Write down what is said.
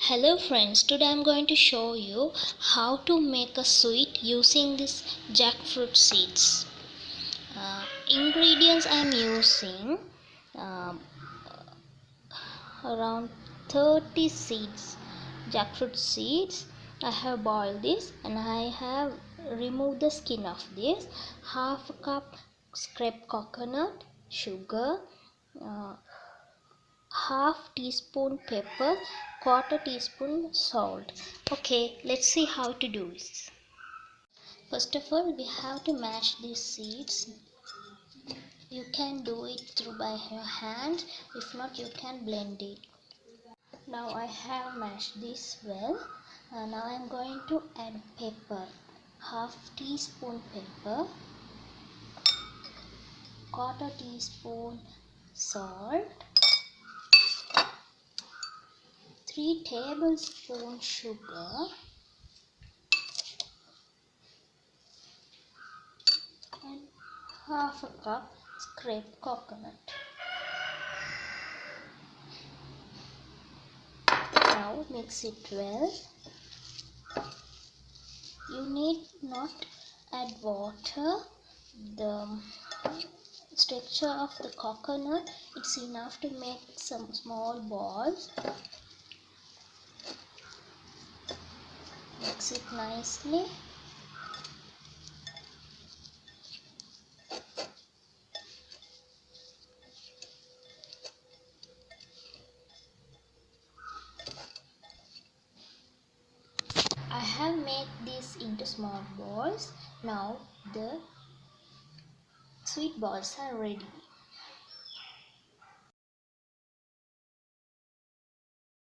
Hello friends, today I'm going to show you how to make a sweet using this jackfruit seeds. Ingredients I'm using um, around 30 seeds, jackfruit seeds. I have boiled this and I have removed the skin of this. Half a cup scraped coconut, sugar, uh, half teaspoon pepper, quarter teaspoon salt. Okay, let's see how to do this. First of all, we have to mash these seeds. You can do it through by your hand. If not, you can blend it. Now I have mashed this well. Now I am going to add pepper. Half teaspoon pepper, quarter teaspoon salt, 3 tablespoons sugar, and half a cup scraped coconut. Now mix it well. You need not add water. The texture of the coconut, it's enough to make some small balls. Mix it nicely. I have made this into small balls. Now the sweet balls are ready.